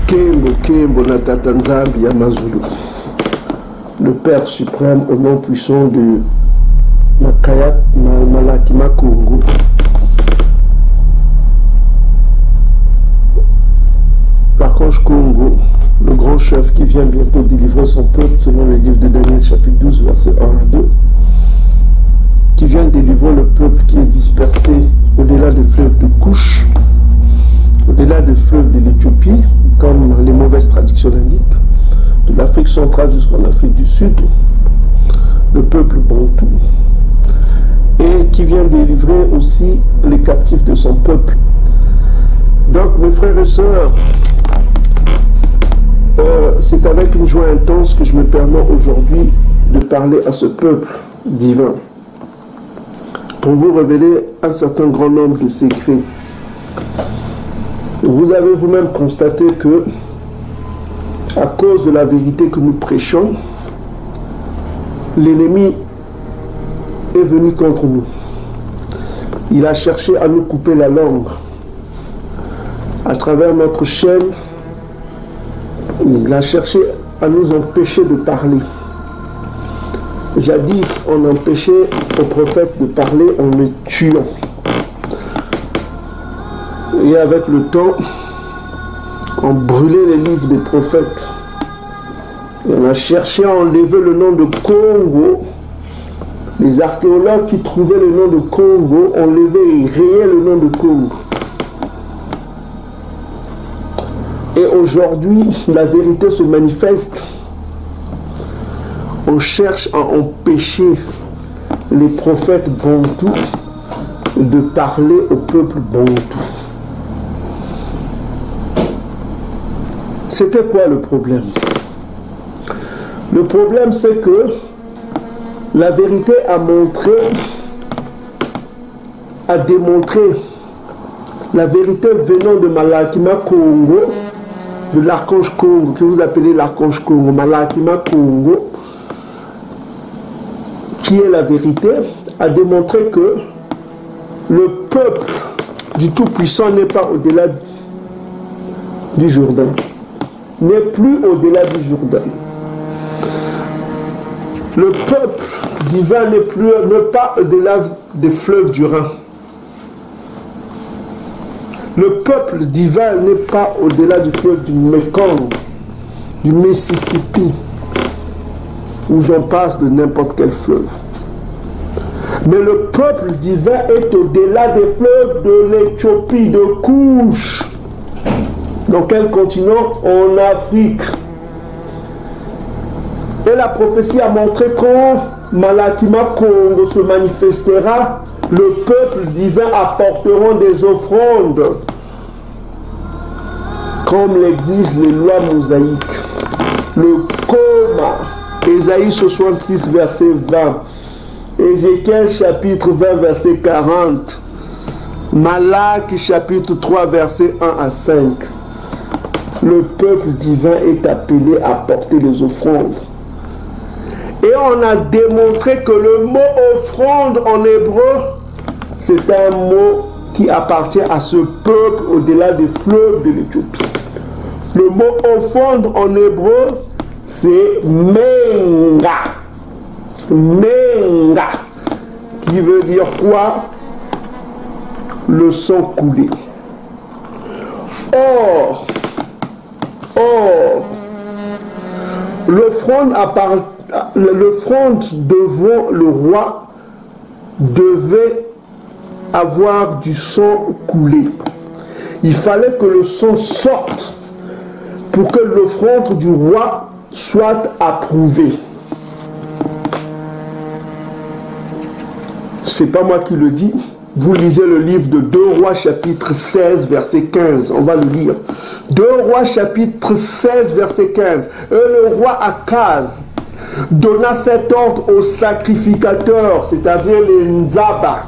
Kembo Kembo Natata Nzambi Yamazulu. Le Père suprême au nom puissant de Makayat Malakima Congo. L'archange Congo, le grand chef qui vient bientôt délivrer son peuple selon le livre de Daniel chapitre 12 verset 1 à 2, qui vient délivrer le peuple qui est dispersé au-delà des fleuves de Couche, au-delà des fleuves de l'Éthiopie, comme les mauvaises traductions l'indiquent, de l'Afrique centrale jusqu'en Afrique du Sud, le peuple bantou, et qui vient délivrer aussi les captifs de son peuple. Donc mes frères et sœurs, c'est avec une joie intense que je me permets aujourd'hui de parler à ce peuple divin pour vous révéler un certain grand nombre de secrets. Vous avez vous-même constaté que, à cause de la vérité que nous prêchons, l'ennemi est venu contre nous. Il a cherché à nous couper la langue. À travers notre chaîne, il a cherché à nous empêcher de parler. Jadis, on empêchait aux prophètes de parler en les tuant. Et avec le temps, on brûlait les livres des prophètes. Et on a cherché à enlever le nom de Congo. Les archéologues qui trouvaient le nom de Congo enlevaient et rayaient le nom de Congo. Et aujourd'hui, la vérité se manifeste. On cherche à empêcher les prophètes bantous de parler au peuple bantou. C'était quoi le problème? Le problème, c'est que la vérité a démontré la vérité venant de Malakima Congo, de l'archange Congo, que vous appelez l'archange Congo, Malakima Congo, qui est la vérité, a démontré que le peuple du Tout-Puissant n'est pas au-delà du Jourdain, n'est plus au-delà du Jourdain. Le peuple divin n'est pas au-delà des fleuves du Rhin. Le peuple divin n'est pas au-delà du fleuve du Mekong, du Mississippi, où j'en passe de n'importe quel fleuve. Mais le peuple divin est au-delà des fleuves de l'Éthiopie, de Couche. Dans quel continent? En Afrique. Et la prophétie a montré quand Malakima Congo se manifestera, le peuple divin apporteront des offrandes, comme l'exigent les lois mosaïques. Le coma, Ésaïe 66, verset 20, Ézéchiel chapitre 20, verset 40, Malak chapitre 3, verset 1 à 5. Le peuple divin est appelé à porter les offrandes. Et on a démontré que le mot offrande en hébreu, c'est un mot qui appartient à ce peuple au-delà des fleuves de l'Éthiopie. Le mot offrande en hébreu, c'est menga. Menga. Qui veut dire quoi? Le sang coulé. Or, l'offrande devant le roi devait avoir du sang coulé. Il fallait que le sang sorte pour que l'offrande du roi soit approuvée. C'est pas moi qui le dis. Vous lisez le livre de 2 Rois chapitre 16 verset 15. On va le lire. 2 Rois chapitre 16 verset 15. Et le roi Akaz donna cet ordre aux sacrificateurs, c'est-à-dire les Nzaba,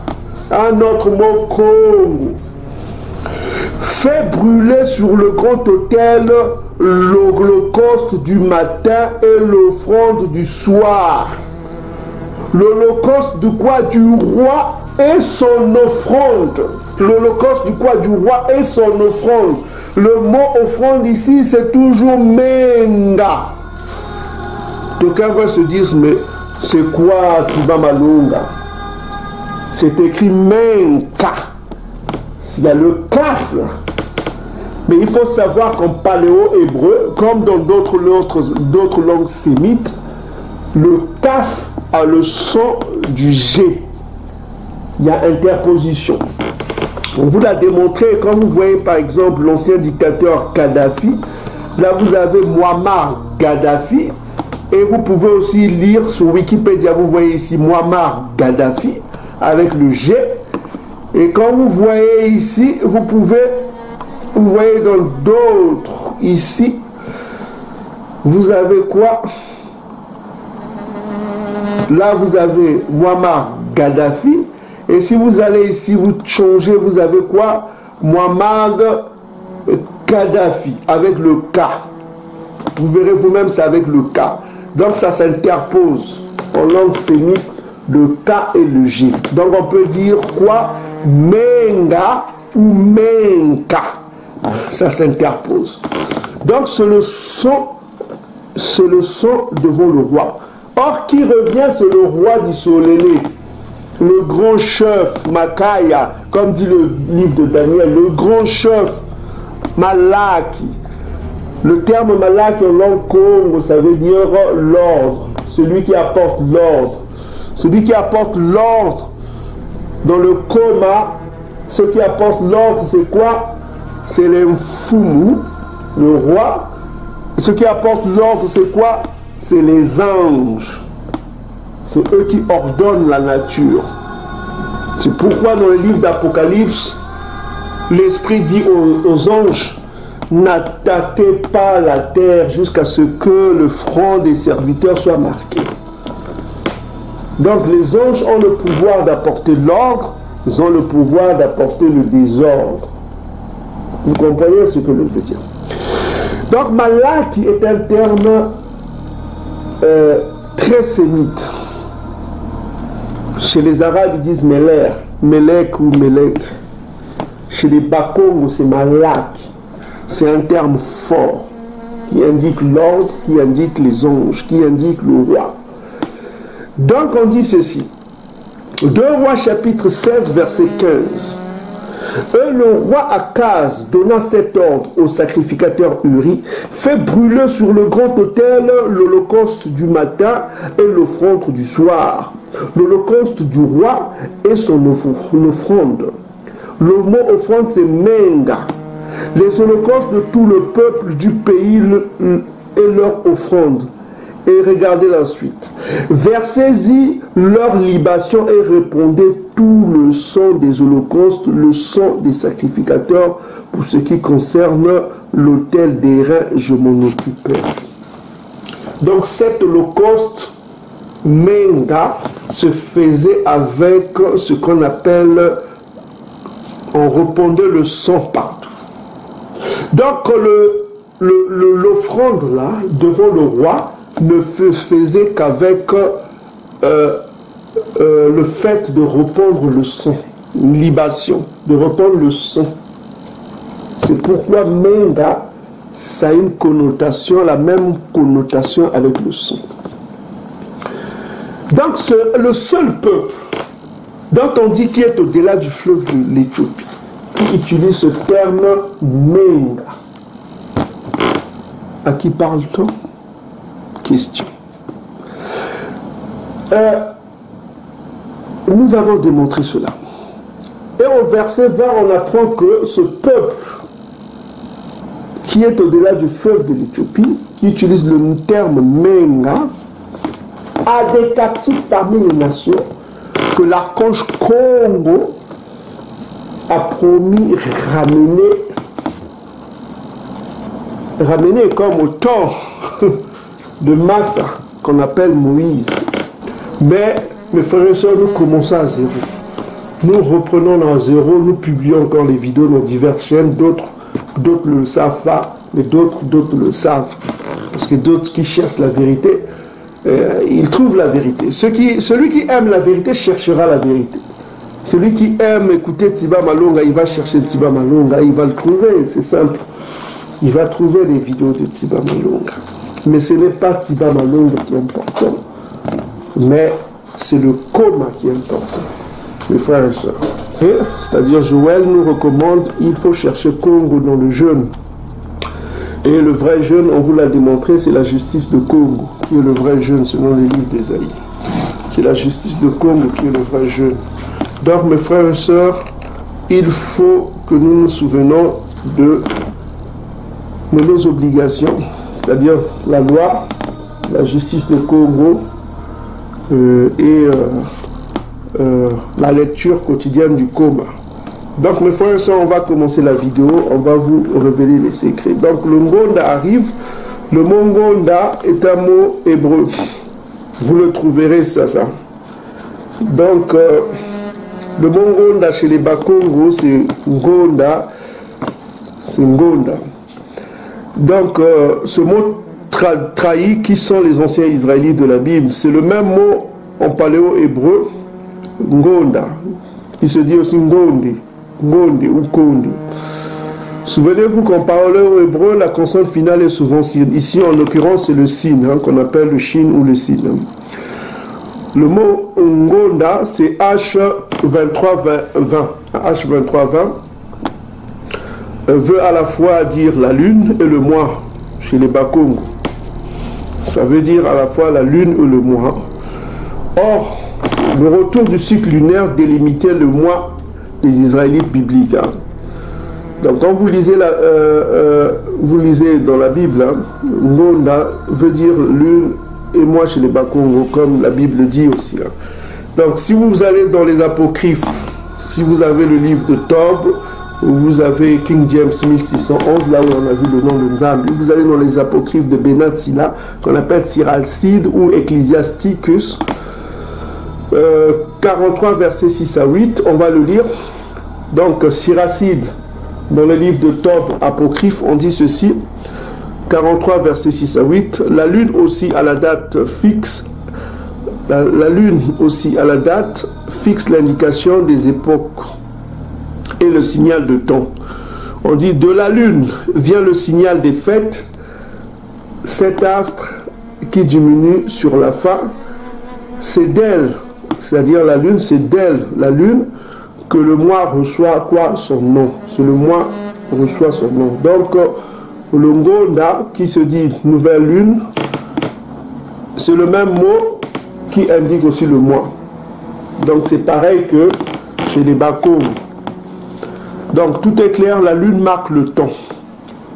un autre mot Congo. Fais brûler sur le grand autel l'holocauste du matin et l'offrande du soir. L'holocauste du quoi? Du roi et son offrande. L'holocauste du quoi? Du roi et son offrande. Le mot offrande ici, c'est toujours menga. Quelqu'un va se dire, mais c'est quoi Tiba Malunga? C'est écrit menka. Il y a le kaf là. Mais il faut savoir qu'en paléo-hébreu, comme dans d'autres langues sémites, le kaf a le son du G. Il y a interposition. On vous l'a démontré quand vous voyez par exemple l'ancien dictateur Kadhafi. Là vous avez Muammar Gaddafi. Et vous pouvez aussi lire sur Wikipédia, vous voyez ici Muammar Gaddafi avec le G. Et quand vous voyez ici, vous voyez dans d'autres ici, vous avez quoi? Là vous avez Muammar Gaddafi. Et si vous allez ici, vous changez, vous avez quoi? Muammar Kadhafi avec le K. Vous verrez vous-même, c'est avec le K. Donc ça s'interpose en langue sémite, le K et le G. Donc on peut dire quoi? Menga ou menka. Ça s'interpose. Donc c'est le son devant le roi. Or qui revient, c'est le roi d'Issolélé, le grand chef Makaya, comme dit le livre de Daniel, le grand chef Malaki. Le terme Malaki en langue Congo, ça veut dire l'ordre, celui qui apporte l'ordre. Celui qui apporte l'ordre dans le coma, ce qui apporte l'ordre, c'est quoi? C'est les Mfumu, le roi. Ce qui apporte l'ordre, c'est quoi? C'est les anges. C'est eux qui ordonnent la nature. C'est pourquoi dans le livre d'Apocalypse, l'Esprit dit aux anges, n'attaquez pas la terre jusqu'à ce que le front des serviteurs soit marqué. Donc les anges ont le pouvoir d'apporter l'ordre, ils ont le pouvoir d'apporter le désordre. Vous comprenez ce que je veux dire? Donc Malaki est un terme très sémite. Chez les Arabes, ils disent Meler, Melek ou Melek. Chez les Bakongo, c'est Malaki. C'est un terme fort qui indique l'ordre, qui indique les anges, qui indique le roi. Donc on dit ceci. 2 Rois chapitre 16 verset 15. Le roi Akaz donna cet ordre au sacrificateur Uri, fait brûler sur le grand autel l'holocauste du matin et l'offrande du soir, l'holocauste du roi et son offrande. Le mot offrande c'est menga. Les holocaustes de tout le peuple du pays et leur offrande. Et regardez la suite. Versez-y leur libation et répondez tout le sang des holocaustes, le sang des sacrificateurs. Pour ce qui concerne l'autel des reins, je m'en occupais. Donc cet holocauste menga se faisait avec ce qu'on appelle, on répandait le sang partout. Donc l'offrande là, devant le roi, ne faisait qu'avec le fait de répandre le sang, une libation, de répandre le sang. C'est pourquoi menga, ça a une connotation, la même connotation avec le sang. Donc le seul peuple dont on dit qui est au-delà du fleuve de l'Éthiopie, qui utilise ce terme menga. À qui parle-t-on? Question. Nous avons démontré cela. Et au verset 20, on apprend que ce peuple qui est au-delà du fleuve de l'Éthiopie, qui utilise le terme menga, a des captifs parmi les nations que l'archange Congo a promis ramener comme au temps de Massa, qu'on appelle Moïse. Mais, mes frères et sœurs, nous commençons à zéro. Nous reprenons à zéro, nous publions encore les vidéos dans diverses chaînes, d'autres ne le savent pas, mais d'autres le savent. Parce que d'autres qui cherchent la vérité, ils trouvent la vérité. Celui qui aime la vérité cherchera la vérité. Celui qui aime écouter Tiba Malunga, il va chercher Tiba Malunga, il va le trouver, c'est simple. il va trouver des vidéos de Tiba Malonga. Mais ce n'est pas Tiba Malonga qui est important, mais c'est le coma qui est important, mes frères et sœurs. C'est-à-dire, Joël nous recommande, il faut chercher Congo dans le jeûne. Et le vrai jeûne, on vous l'a démontré, c'est la justice de Congo, qui est le vrai jeûne selon les livres d'Ésaïe. C'est la justice de Congo qui est le vrai jeûne. Donc, mes frères et sœurs, il faut que nous nous souvenons de nos obligations, c'est-à-dire la loi, la justice de Congo et la lecture quotidienne du coma. Donc mes frères et sœurs, on va commencer la vidéo, on va vous révéler les secrets. Donc le Ngonda arrive. Le mot Ngonda est un mot hébreu. Vous le trouverez ça. Donc le mot Ngonda chez les Bakongo, c'est Ngonda. C'est Ngonda. Donc ce mot trahit qui sont les anciens Israélites de la Bible. C'est le même mot en paléo-hébreu, Ngonda, qui se dit aussi Ngondi. Ngondi ou Kondi. Souvenez-vous qu'en parole hébreu, la consonne finale est souvent sin. Ici, en l'occurrence, c'est le sin, qu'on appelle le shin ou le sin. Le mot Ngonda, c'est H2320. H2320 veut à la fois dire la lune et le mois chez les Bakongo. Ça veut dire à la fois la lune et le mois. Or, le retour du cycle lunaire délimitait le mois des Israélites bibliques. Donc quand vous lisez, vous lisez dans la Bible, Ngonda veut dire lune et mois chez les Bakongo, comme la Bible dit aussi. Donc si vous allez dans les apocryphes, si vous avez le livre de Tob, où vous avez King James 1611, là où on a vu le nom de Nzambi, vous allez dans les apocryphes de Benatsila, qu'on appelle Siracide ou Ecclesiasticus, 43 versets 6 à 8, on va le lire. Donc Siracide, dans le livre de Tob apocryphe, on dit ceci, 43 versets 6 à 8, la lune aussi à la date fixe, la lune aussi à la date fixe l'indication des époques et le signal de temps. On dit de la lune vient le signal des fêtes, cet astre qui diminue sur la fin, c'est d'elle, c'est-à-dire la lune, c'est d'elle, la lune, que le mois reçoit quoi? Son nom. C'est le mois reçoit son nom. Donc, le Ngonda, qui se dit nouvelle lune, c'est le même mot qui indique aussi le mois. Donc, c'est pareil que chez les Bakongo. Donc, tout est clair, la lune marque le temps.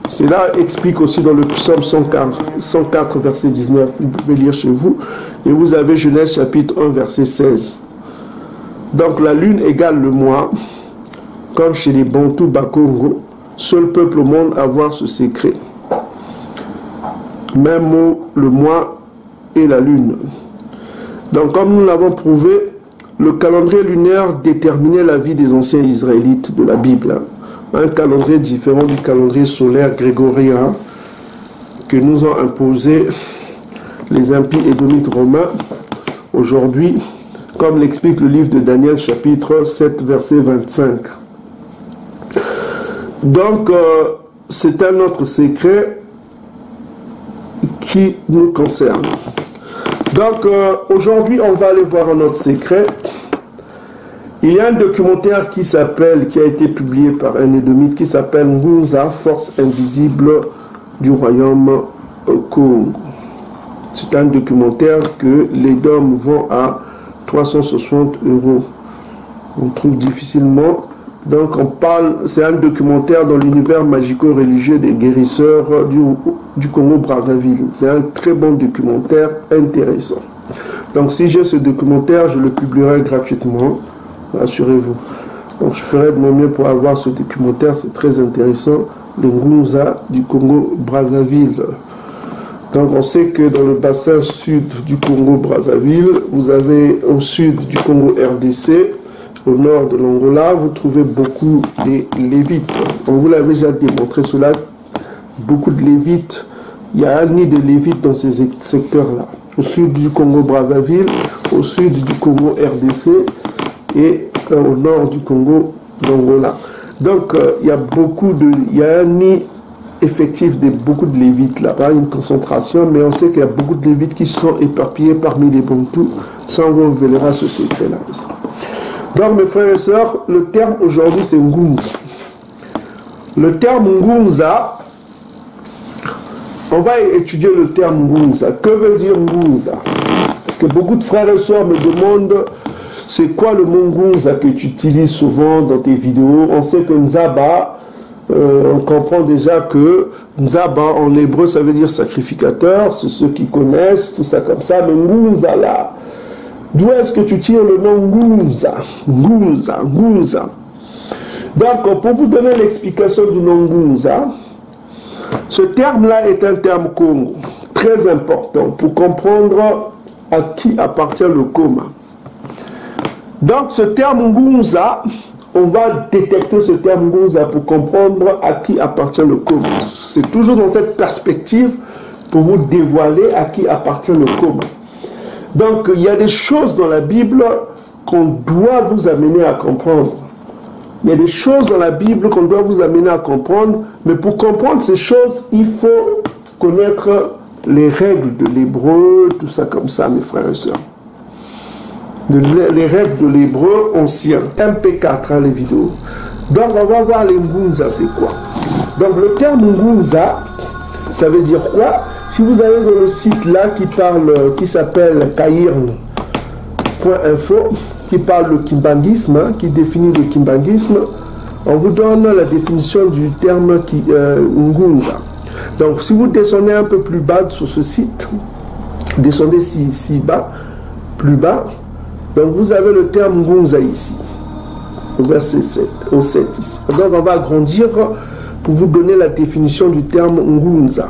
Cela explique aussi dans le psaume 104, verset 19. Vous pouvez lire chez vous. Et vous avez Genèse chapitre 1, verset 16. Donc la lune égale le mois, comme chez les Bantou Bakongo, seul peuple au monde à voir ce secret. Même mot, le mois et la lune. Donc comme nous l'avons prouvé, le calendrier lunaire déterminait la vie des anciens Israélites de la Bible. Un calendrier différent du calendrier solaire grégorien que nous ont imposé les impies édomites romains aujourd'hui, comme l'explique le livre de Daniel chapitre 7 verset 25. Donc c'est un autre secret qui nous concerne. Donc aujourd'hui on va aller voir un autre secret. Il y a un documentaire qui a été publié par un édomite qui s'appelle Ngunza, force invisible du royaume Congo. C'est un documentaire que les dômes vont à 360 €. On trouve difficilement. Donc on parle, c'est un documentaire dans l'univers magico-religieux des guérisseurs du Congo-Brazzaville. C'est un très bon documentaire intéressant. Donc si j'ai ce documentaire, je le publierai gratuitement. Assurez-vous. Donc je ferai de mon mieux pour avoir ce documentaire, c'est très intéressant. Le Ngunza du Congo-Brazzaville. Donc on sait que dans le bassin sud du Congo-Brazzaville, vous avez au sud du Congo-RDC, au nord de l'Angola, vous trouvez beaucoup de Lévites. On vous l'avait déjà démontré cela, beaucoup de Lévites. Il y a un nid de Lévites dans ces secteurs-là. Au sud du Congo-Brazzaville, au sud du Congo-RDC, et au nord du Congo d'Angola. Donc il y a un nid effectif de beaucoup de Lévites là-bas, une concentration, mais on sait qu'il y a beaucoup de Lévites qui sont éparpillés parmi les Bantous. Ça, on vous révélera ce secret-là. Donc, mes frères et sœurs, le terme aujourd'hui, c'est Ngunza. Le terme Ngunza, on va étudier le terme Ngunza. Que veut dire Ngunza? Parce que beaucoup de frères et sœurs me demandent c'est quoi le mot Ngunza que tu utilises souvent dans tes vidéos. On sait que Nzaba, on comprend déjà que Nzaba en hébreu ça veut dire sacrificateur, c'est ceux qui connaissent, tout ça comme ça, mais Ngunza là, d'où est-ce que tu tires le nom Ngunza? Ngunza. Donc pour vous donner l'explication du nom Ngunza, ce terme là est un terme Congo, très important pour comprendre à qui appartient le Koma. Donc ce terme Ngunza, on va détecter ce terme Ngunza pour comprendre à qui appartient le Koma. C'est toujours dans cette perspective pour vous dévoiler à qui appartient le Koma. Donc il y a des choses dans la Bible qu'on doit vous amener à comprendre. Il y a des choses dans la Bible qu'on doit vous amener à comprendre, mais pour comprendre ces choses, il faut connaître les règles de l'hébreu, tout ça comme ça, mes frères et sœurs. Les règles de l'hébreu ancien, MP4, les vidéos. Donc on va voir les Ngunza, c'est quoi. Donc le terme Ngunza, ça veut dire quoi? Si vous allez dans le site là qui s'appelle kairn.info, qui parle de kimbanguisme, qui définit le kimbanguisme, on vous donne la définition du terme Ngunza. Donc si vous descendez un peu plus bas sur ce site, descendez si bas, plus bas, donc vous avez le terme Ngunza ici, au verset 7, au 7 ici. Donc on va agrandir pour vous donner la définition du terme Ngunza.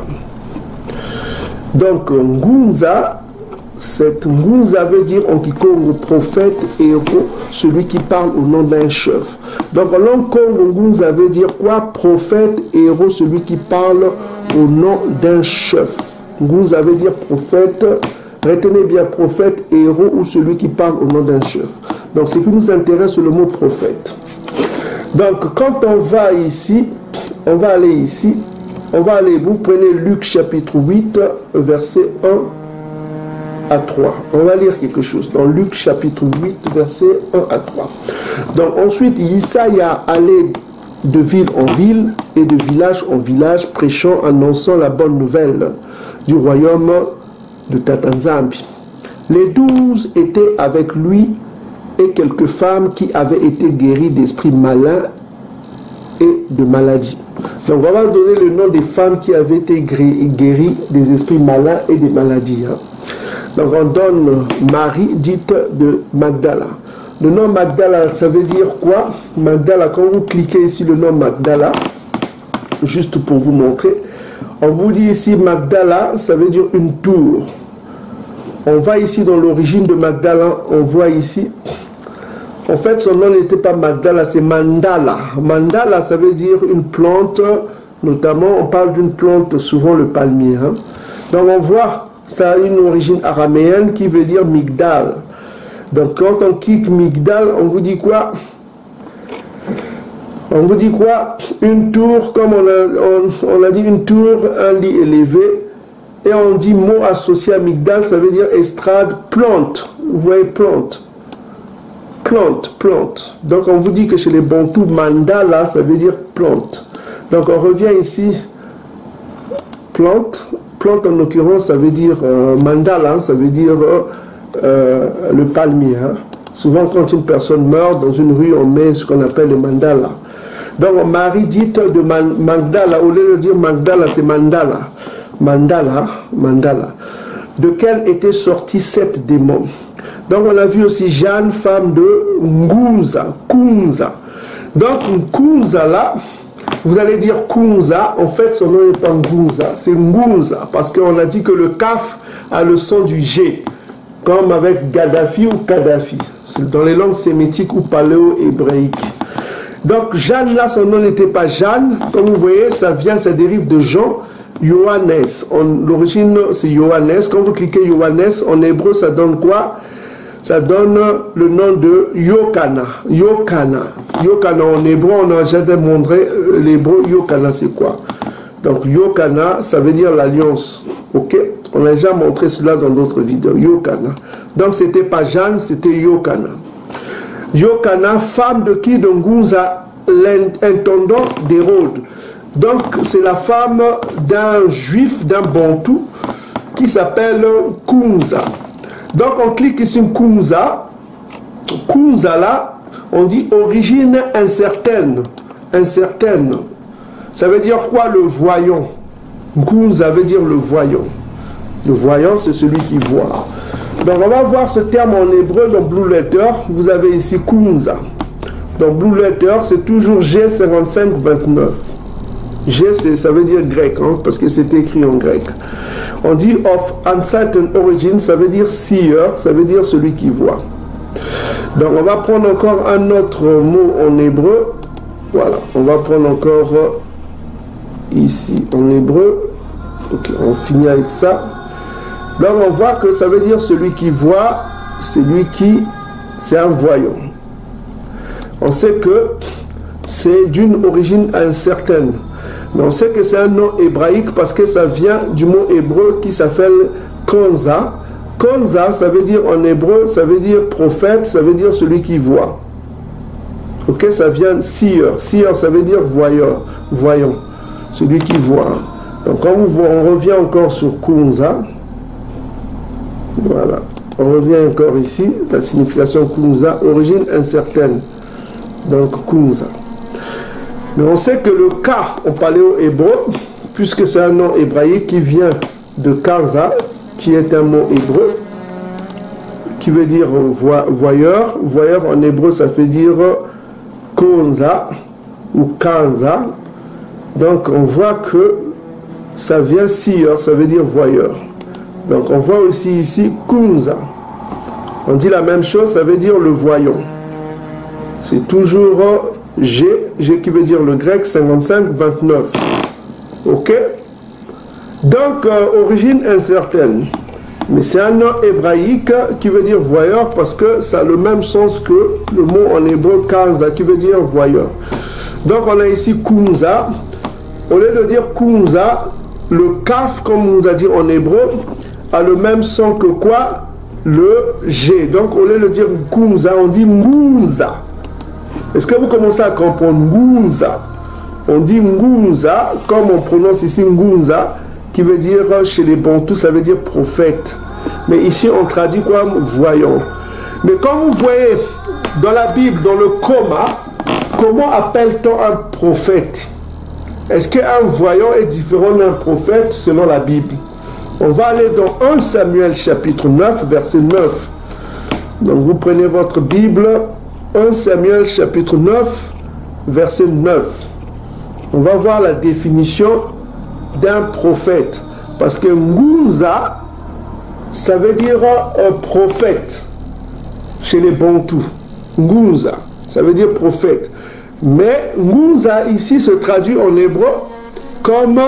Donc Ngunza, cette Ngunza veut dire en Kikongo prophète, héros, celui qui parle au nom d'un chef. Donc en langue Congo, Ngunza veut dire quoi? Prophète, héros, celui qui parle au nom d'un chef. Ngunza veut dire prophète. Retenez bien prophète, héros ou celui qui parle au nom d'un chef. Donc ce qui nous intéresse, c'est le mot prophète. Donc quand on va ici, on va aller ici, vous prenez Luc chapitre 8, verset 1 à 3. On va lire quelque chose dans Luc chapitre 8, verset 1 à 3. Donc ensuite, Isaïa allait de ville en ville et de village en village, prêchant, annonçant la bonne nouvelle du royaume de Tatanzambi. Les 12 étaient avec lui et quelques femmes qui avaient été guéries d'esprits malins et de maladies. Donc on va donner le nom des femmes qui avaient été guéries des esprits malins et des maladies. Donc on donne Marie dite de Magdala. Le nom Magdala, ça veut dire quoi? Magdala, quand vous cliquez ici le nom Magdala, juste pour vous montrer, on vous dit ici Magdala, ça veut dire une tour. On va ici dans l'origine de Magdala, on voit ici. En fait, son nom n'était pas Magdala, c'est Mandala. Mandala, ça veut dire une plante, notamment, on parle d'une plante, souvent le palmier. Donc on voit, ça a une origine araméenne qui veut dire Migdal. Donc quand on clique Migdal, on vous dit quoi? On vous dit quoi? Une tour, comme on a dit une tour, un lit élevé. Et on dit mot associé à Migdal, ça veut dire estrade, plante. Vous voyez, plante. Plante. Donc on vous dit que chez les Bantous, Mandala, ça veut dire plante. Donc on revient ici, plante. Plante en l'occurrence, ça veut dire Mandala, ça veut dire le palmier. Souvent quand une personne meurt dans une rue, on met ce qu'on appelle le mandala. Donc Marie dite de Magdala, au lieu de dire Magdala, c'est Mandala. Mandala. De quelle étaient sortis 7 démons. Donc on a vu aussi Jeanne, femme de Ngunza. Donc Ngunza là, vous allez dire Ngunza, en fait son nom n'est pas Ngunza, c'est Ngunza, parce qu'on a dit que le kaf a le son du G, comme avec Gaddafi ou Kadhafi, c'est dans les langues sémitiques ou paléo-hébraïques. Donc Jeanne là, son nom n'était pas Jeanne, comme vous voyez, ça dérive de Jean. Johannes, l'origine c'est Johannes. Quand vous cliquez Johannes, en hébreu ça donne quoi? Ça donne le nom de Yokana. Yokana en hébreu, on a déjà montré l'hébreu. Yokana c'est quoi? Donc Yokana, ça veut dire l'alliance. Ok? On a déjà montré cela dans d'autres vidéos. Yokana. Donc c'était pas Jeanne, c'était Yokana. Yokana, femme de qui? De Ngunza, l'intendant d'Hérode. Donc c'est la femme d'un juif, d'un bantou, qui s'appelle Kunza. Donc on clique ici Kunza. Kunza là, on dit origine incertaine. Incertaine. Ça veut dire quoi? Le voyant. Kunza veut dire le voyant. Le voyant, c'est celui qui voit. Donc on va voir ce terme en hébreu dans Blue Letter. Vous avez ici Kunza. Dans Blue Letter, c'est toujours G5529. G, ça veut dire grec, hein, parce que c'est écrit en grec. On dit of uncertain origin, ça veut dire seer, ça veut dire celui qui voit. Donc on va prendre encore un autre mot en hébreu. Voilà, on va prendre encore ici en hébreu. Ok, on finit avec ça. Donc on voit que ça veut dire celui qui voit, c'est un voyant. On sait que c'est d'une origine incertaine. Mais on sait que c'est un nom hébraïque parce que ça vient du mot hébreu qui s'appelle Konza. Konza, ça veut dire en hébreu, ça veut dire prophète, ça veut dire celui qui voit. Ok, ça vient seer. Seer, ça veut dire voyeur, voyant, celui qui voit. Donc quand on revient encore sur Kunza, voilà, on revient encore ici, la signification Kunza, origine incertaine. Donc Kunza. Mais on sait que le Ka en paléo-hébreu, puisque c'est un nom hébraïque qui vient de Kanza, qui est un mot hébreu, qui veut dire voyeur. Voyeur en hébreu, ça fait dire Konza ou Kanza. Donc on voit que ça vient seer, ça veut dire voyeur. Donc on voit aussi ici Kunza. On dit la même chose, ça veut dire le voyant. C'est toujours G qui veut dire le grec 5529. Ok? Donc origine incertaine. Mais c'est un nom hébraïque qui veut dire voyeur parce que ça a le même sens que le mot en hébreu Kanza qui veut dire voyeur. Donc on a ici Kunza. Au lieu de dire Kunza, le kaf, comme on nous a dit en hébreu, a le même son que quoi? Le G. Donc au lieu de dire Kunza, on dit Ngunza. Est-ce que vous commencez à comprendre Ngunza? On dit Ngunza, comme on prononce ici Ngunza, qui veut dire chez les Bantous, ça veut dire prophète. Mais ici on traduit comme voyant. Mais quand vous voyez dans la Bible, dans le coma, comment appelle-t-on un prophète? Est-ce qu'un voyant est différent d'un prophète selon la Bible? On va aller dans 1 Samuel chapitre 9, verset 9. Donc vous prenez votre Bible, 1 Samuel chapitre 9, verset 9. On va voir la définition d'un prophète. Parce que Ngunza, ça veut dire prophète chez les Bantous. Ngunza, ça veut dire prophète. Mais Ngunza ici se traduit en hébreu comme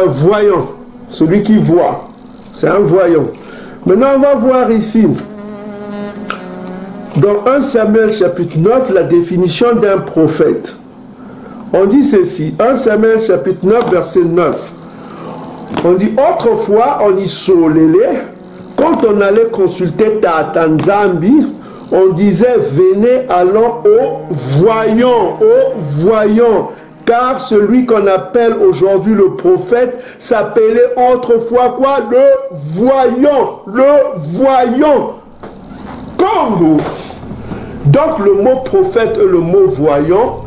voyant, celui qui voit. C'est un voyant. Maintenant on va voir ici, dans 1 Samuel chapitre 9, la définition d'un prophète. On dit ceci, 1 Samuel chapitre 9, verset 9. On dit, autrefois, en Isolélé, quand on allait consulter Tatanzambi, on disait, venez, allons au voyant, car celui qu'on appelle aujourd'hui le prophète s'appelait autrefois quoi? Le voyant. Congo. Donc le mot prophète et le mot voyant,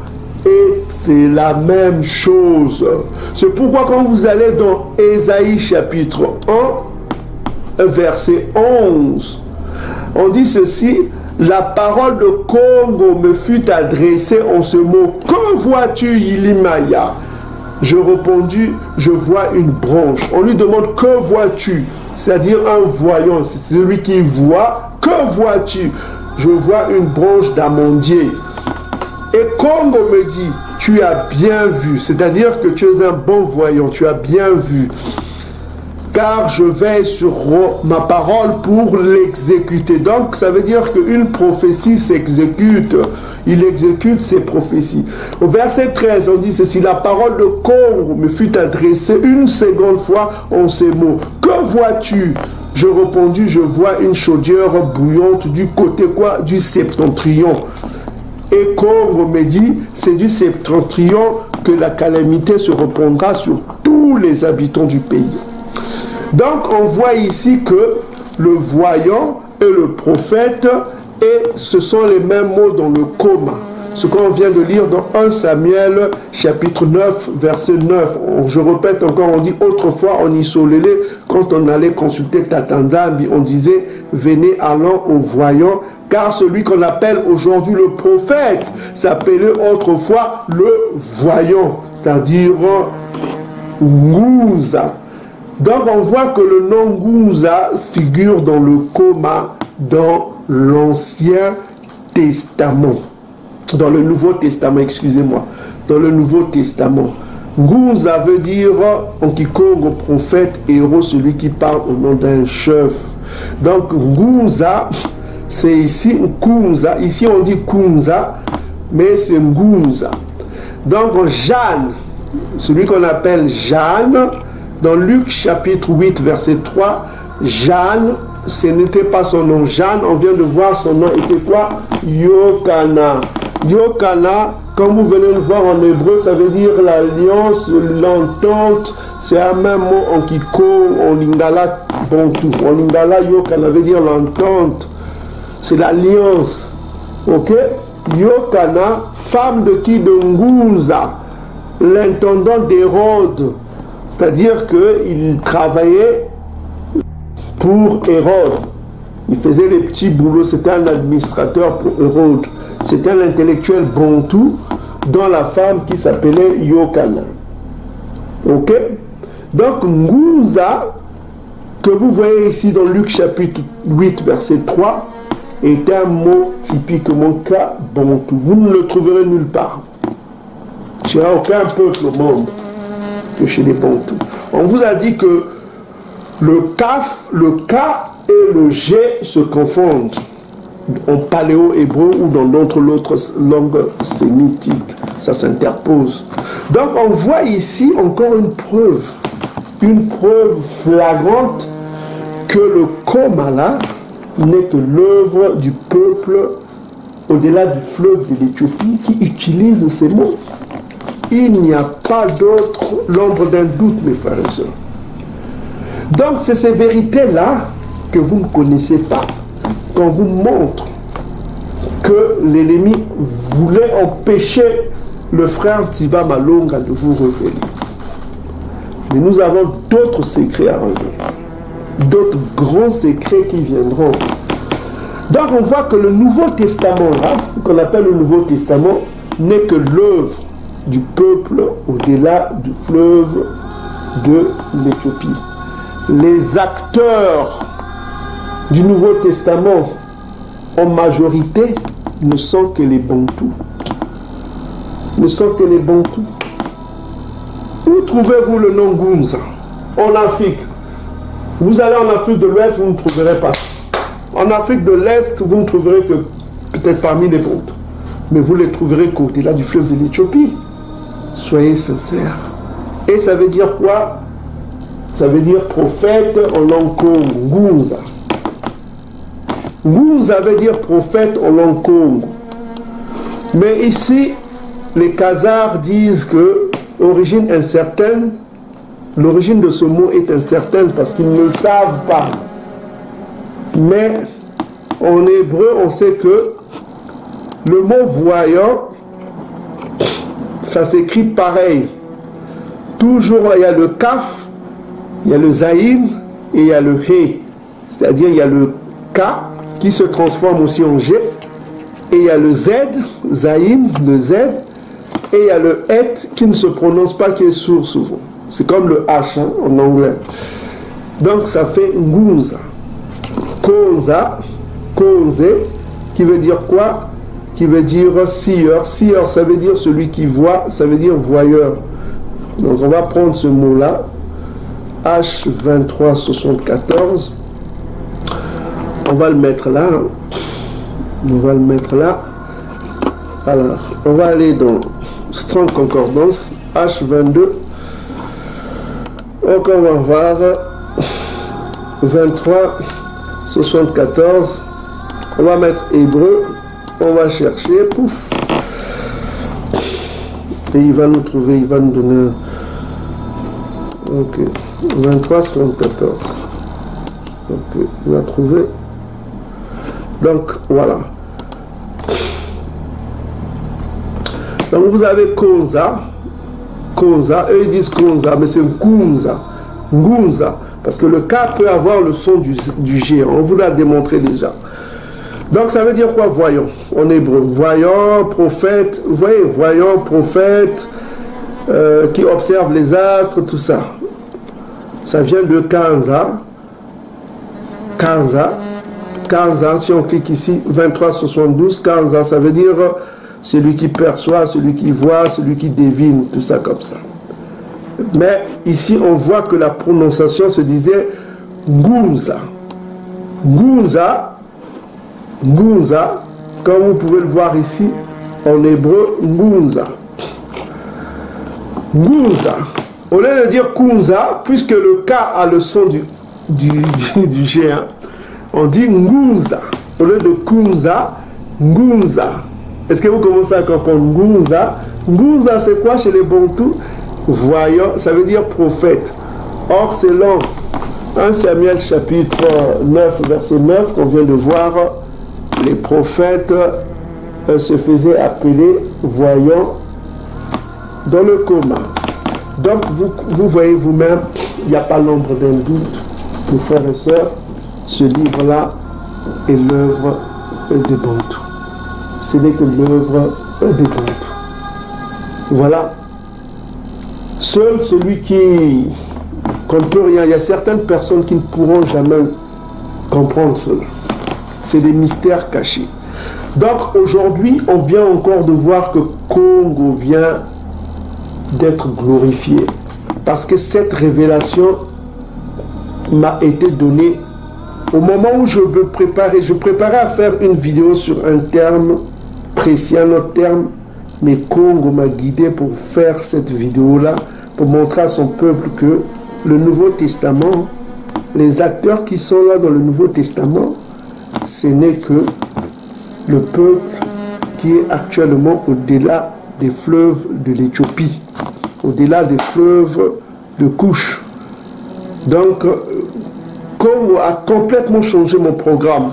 et c'est la même chose. C'est pourquoi quand vous allez dans Ésaïe chapitre 1, verset 11, on dit ceci, la parole de Congo me fut adressée en ce mot, que vois-tu, Yilimaya? Je répondis, je vois une branche. On lui demande, que vois-tu? C'est-à-dire un voyant, c'est celui qui voit, que vois-tu? Je vois une branche d'amandier. Et Congo me dit, tu as bien vu, c'est-à-dire que tu es un bon voyant, tu as bien vu. car je veille sur ma parole pour l'exécuter. Donc, ça veut dire qu'une prophétie s'exécute. Il exécute ses prophéties. Au verset 13, on dit ceci: la parole de Congo me fut adressée une seconde fois en ces mots. Que vois-tu? Je répondis, je vois une chaudière bouillante du côté quoi? Du septentrion. Et Congo me dit, c'est du septentrion que la calamité se répandra sur tous les habitants du pays. Donc on voit ici que le voyant et le prophète, et ce sont les mêmes mots dans le coma. Ce qu'on vient de lire dans 1 Samuel chapitre 9 verset 9. Je répète encore, on dit autrefois on isolait quand on allait consulter Tatanzambi, on disait venez allons au voyant, car celui qu'on appelle aujourd'hui le prophète s'appelait autrefois le voyant, c'est-à-dire Ngouza. Donc on voit que le nom Ngouza figure dans le coma dans l'Ancien Testament. Dans le Nouveau Testament, excusez-moi. Dans le Nouveau Testament. Ngouza veut dire en Kikongo, prophète, héros, celui qui parle au nom d'un chef. Donc Ngouza, c'est ici Nkunza. Ici on dit Kunza, mais c'est Ngouza. Donc Jeanne, celui qu'on appelle Jeanne, dans Luc chapitre 8 verset 3, Jeanne, ce n'était pas son nom. Jeanne, on vient de voir son nom était quoi? Yokana. Yokana, comme vous venez de voir en hébreu, ça veut dire l'alliance, l'entente. C'est un même mot en kiko, en lingala, bantou. En lingala, Yokana veut dire l'entente. C'est l'alliance. Ok? Yokana, femme de qui? De Ngouza, l'intendant d'Hérode. C'est-à-dire qu'il travaillait pour Hérode. Il faisait les petits boulots. C'était un administrateur pour Hérode. C'était un intellectuel bantou dont la femme qui s'appelait Yokana. Ok? Donc Ngouza, que vous voyez ici dans Luc chapitre 8 verset 3, est un mot typiquement bantou. Vous ne le trouverez nulle part. Chez aucun peuple au monde que chez les bantous. On vous a dit que le kaf, le ka et le g se confondent en paléo-hébreu ou dans d'autres langues sémitiques. Ça s'interpose. Donc on voit ici encore une preuve flagrante que le Komala n'est que l'œuvre du peuple au-delà du fleuve de l'Éthiopie qui utilise ces mots. Il n'y a pas d'autre, l'ombre d'un doute, mes frères et sœurs. Donc c'est ces vérités-là que vous ne connaissez pas, qu'on vous montre que l'ennemi voulait empêcher le frère Tiva Malonga de vous révéler. Mais nous avons d'autres secrets à révéler, d'autres grands secrets qui viendront. Donc on voit que le Nouveau Testament, là, qu'on appelle le Nouveau Testament, n'est que l'œuvre du peuple au-delà du fleuve de l'Éthiopie. Les acteurs du Nouveau Testament, en majorité, ne sont que les Bantous. Ne sont que les Bantous. Où trouvez-vous le nom Ngouza? En Afrique. Vous allez en Afrique de l'Ouest, vous ne trouverez pas. En Afrique de l'Est, vous ne trouverez que peut-être parmi les Bantous. Mais vous les trouverez qu'au-delà du fleuve de l'Éthiopie. Soyez sincères. Et ça veut dire quoi? Ça veut dire prophète en langue Congo. Ngouza. Ngouza veut dire prophète en langue Congo. Mais ici, les Khazars disent que origine incertaine, l'origine de ce mot est incertaine parce qu'ils ne le savent pas. Mais en hébreu, on sait que le mot voyant, ça s'écrit pareil. Toujours, il y a le kaf, il y a le zaïn et il y a le he. C'est-à-dire, il y a le ka qui se transforme aussi en g. Et il y a le z, zaïn, le z. Et il y a le et qui ne se prononce pas, qui est sourd souvent. C'est comme le h hein, en anglais. Donc, ça fait ngouza. Koza, koze, qui veut dire quoi? Qui veut dire seer. Seer, ça veut dire celui qui voit, ça veut dire voyeur. Donc on va prendre ce mot-là H2374. On va le mettre là. On va le mettre là. Alors, on va aller dans Strong Concordance, H22. Donc, on va voir 2374. On va mettre hébreu. On va chercher. Pouf. Et il va nous trouver, il va nous donner. Ok. 2374. Ok. Il va trouver. Donc, voilà. Donc, vous avez Konza. Konza. Eux, ils disent Konza, mais c'est Ngunza. Ngunza. Parce que le K peut avoir le son du G. On vous l'a démontré déjà. Donc, ça veut dire quoi, voyant, en hébreu? Voyant, prophète. Vous voyez, voyant, prophète, qui observe les astres, tout ça. Ça vient de Kanza. Kanza. Kanza, si on clique ici, 2372, Kanza, ça veut dire celui qui perçoit, celui qui voit, celui qui devine, tout ça comme ça. Mais ici, on voit que la prononciation se disait Ngunza. Ngunza, Ngunza, comme vous pouvez le voir ici, en hébreu, Ngunza. Ngunza. Au lieu de dire Kunza, puisque le K a le son du G, hein, on dit Ngunza. Au lieu de Kunza, Ngunza. Est-ce que vous commencez à comprendre Ngunza? Ngunza, c'est quoi chez les Bantous? Voyant, ça veut dire prophète. Or, selon 1 Samuel chapitre 9, verset 9, qu'on vient de voir, les prophètes se faisaient appeler voyants dans le coma. Donc, vous voyez vous-même, il n'y a pas l'ombre d'un doute, mes frères et sœurs, ce livre-là est l'œuvre des Bantous. Ce n'est que l'œuvre des Bantous. Voilà. Seul celui qui ne peut rien, il y a certaines personnes qui ne pourront jamais comprendre cela. C'est des mystères cachés. Donc aujourd'hui, on vient encore de voir que Congo vient d'être glorifié. Parce que cette révélation m'a été donnée au moment où je me préparais. Je préparais à faire une vidéo sur un terme précis, un autre terme. Mais Congo m'a guidé pour faire cette vidéo-là, pour montrer à son peuple que le Nouveau Testament, les acteurs qui sont là dans le Nouveau Testament, ce n'est que le peuple qui est actuellement au-delà des fleuves de l'Éthiopie, au-delà des fleuves de Couche. Donc, Congo a complètement changé mon programme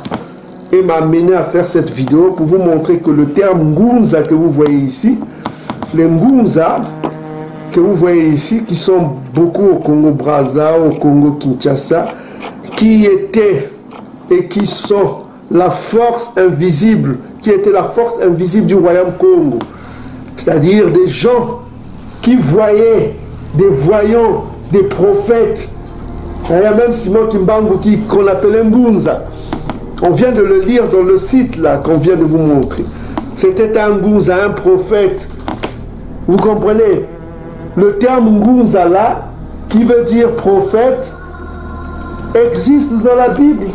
et m'a amené à faire cette vidéo pour vous montrer que le terme Ngunza que vous voyez ici, les Ngunza que vous voyez ici, qui sont beaucoup au Congo-Brazza, au Congo-Kinshasa, qui étaient et qui sont la force invisible, qui était la force invisible du royaume Congo. C'est-à-dire des gens qui voyaient, des voyants, des prophètes. Il y a même Simon Kimbangu qu'on appelait Ngunza. On vient de le lire dans le site là qu'on vient de vous montrer. C'était un Ngunza, un prophète. Vous comprenez? Le terme Ngunza là, qui veut dire prophète, existe dans la Bible.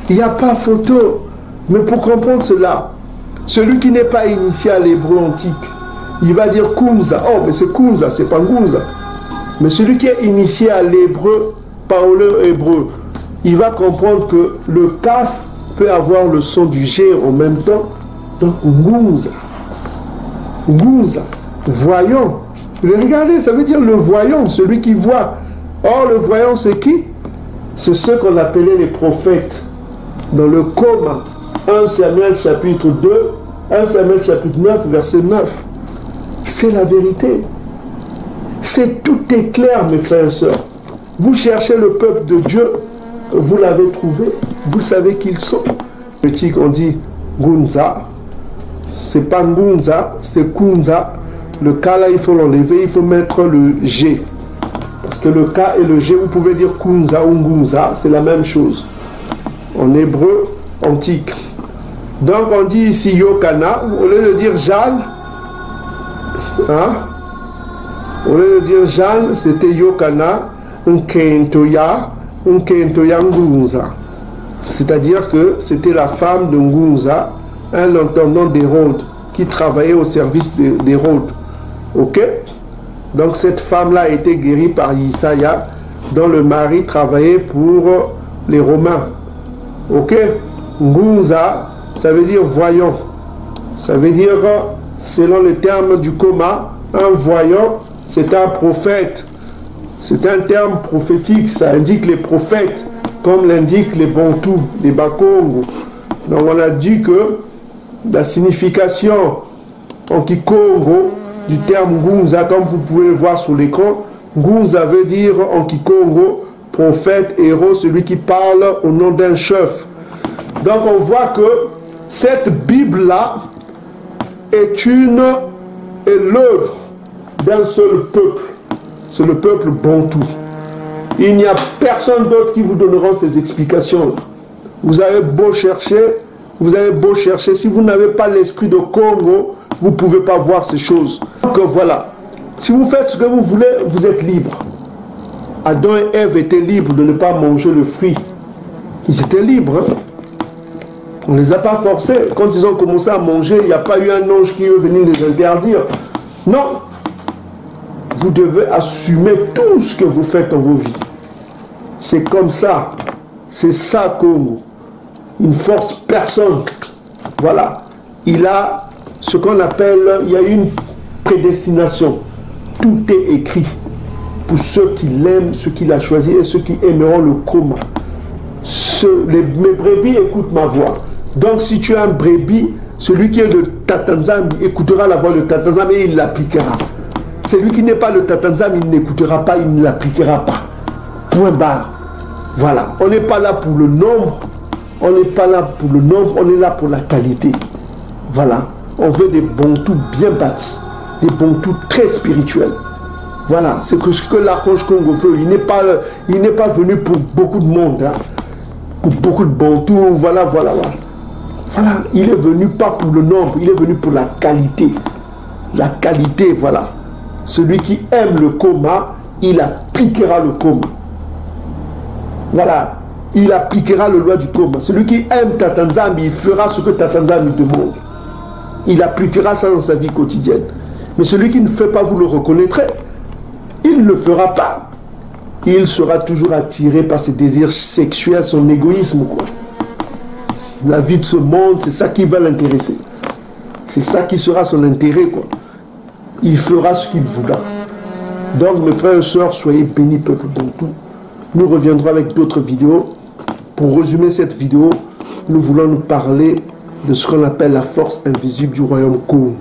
Il n'y a pas photo. Mais pour comprendre cela, celui qui n'est pas initié à l'hébreu antique, il va dire Kunza. Oh, mais c'est Kunza, c'est pas Ngunza. Mais celui qui est initié à l'hébreu, parleur hébreu, il va comprendre que le kaf peut avoir le son du G en même temps. Donc Ngunza. Ngunza. Voyant. Regardez, ça veut dire le voyant, celui qui voit. Or, le voyant, c'est qui? C'est ceux qu'on appelait les prophètes. Dans le coma. 1 Samuel chapitre 2, 1 Samuel chapitre 9, verset 9. C'est la vérité. C'est tout est clair, mes frères et sœurs. Vous cherchez le peuple de Dieu, vous l'avez trouvé, vous savez qu'ils sont. Petit, on dit Ngunza. C'est pas Ngunza, c'est Kunza. Le K là, il faut l'enlever, il faut mettre le G. Parce que le K et le G, vous pouvez dire Kunza ou Ngunza, c'est la même chose. En hébreu antique. Donc on dit ici Yokana, au lieu de dire Jeanne, hein? Au lieu de dire Jeanne, c'était Yokana. Nkentoya Ngunza. C'est-à-dire que c'était la femme de Ngunza, un intendant d'Hérode, qui travaillait au service d'Hérode. Ok? Donc cette femme-là a été guérie par Isaïa, dont le mari travaillait pour les Romains. Ok? Ngunza, ça veut dire voyant. Ça veut dire, selon le terme du coma, un voyant, c'est un prophète. C'est un terme prophétique, ça indique les prophètes, comme l'indiquent les Bantous, les Bakongo. Donc on a dit que la signification en Kikongo du terme Ngunza, comme vous pouvez le voir sur l'écran, Ngunza veut dire en Kikongo prophète, héros, celui qui parle au nom d'un chef. Donc on voit que cette Bible-là est l'œuvre d'un seul peuple. C'est le peuple Bantou. Il n'y a personne d'autre qui vous donnera ces explications. Vous avez beau chercher, si vous n'avez pas l'esprit de Congo, vous ne pouvez pas voir ces choses. Donc voilà, si vous faites ce que vous voulez, vous êtes libre. Adam et Ève étaient libres de ne pas manger le fruit. Ils étaient libres. Hein? On ne les a pas forcés. Quand ils ont commencé à manger, il n'y a pas eu un ange qui est venu les interdire. Non. Vous devez assumer tout ce que vous faites dans vos vies. C'est comme ça. C'est ça, Congo. Il ne force personne. Voilà. Il a ce qu'on appelle, il y a une prédestination. Tout est écrit. Pour ceux qui l'aiment, ceux qui l'ont choisi et ceux qui aimeront le coma. Mes brebis écoutent ma voix. Donc si tu as un brebis, celui qui est de Tatanzam écoutera la voix de Tatanzam et il l'appliquera. Celui qui n'est pas le Tatanzam, il n'écoutera pas, il ne l'appliquera pas. Point barre. Voilà. On n'est pas là pour le nombre. On n'est pas là pour le nombre, on est là pour la qualité. Voilà. On veut des Bantous bien bâtis. Des Bantous très spirituels. Voilà. C'est ce que l'archange Congo veut. Il n'est pas venu pour beaucoup de monde. Hein. Pour beaucoup de Bantous. Voilà. Voilà. Il est venu pas pour le nombre. Il est venu pour la qualité. La qualité, voilà. Celui qui aime le coma, il appliquera le coma. Voilà. Il appliquera le loi du coma. Celui qui aime Tatanzam, il fera ce que Tatanzam lui demande. Il appliquera ça dans sa vie quotidienne. Mais celui qui ne fait pas, vous le reconnaîtrez. Il ne le fera pas. Il sera toujours attiré par ses désirs sexuels, son égoïsme, quoi. La vie de ce monde, c'est ça qui va l'intéresser. C'est ça qui sera son intérêt, quoi. Il fera ce qu'il voudra. Donc, mes frères et sœurs, soyez bénis, peuple Bantou. Nous reviendrons avec d'autres vidéos. Pour résumer cette vidéo, nous voulons nous parler de ce qu'on appelle la force invisible du royaume Congo.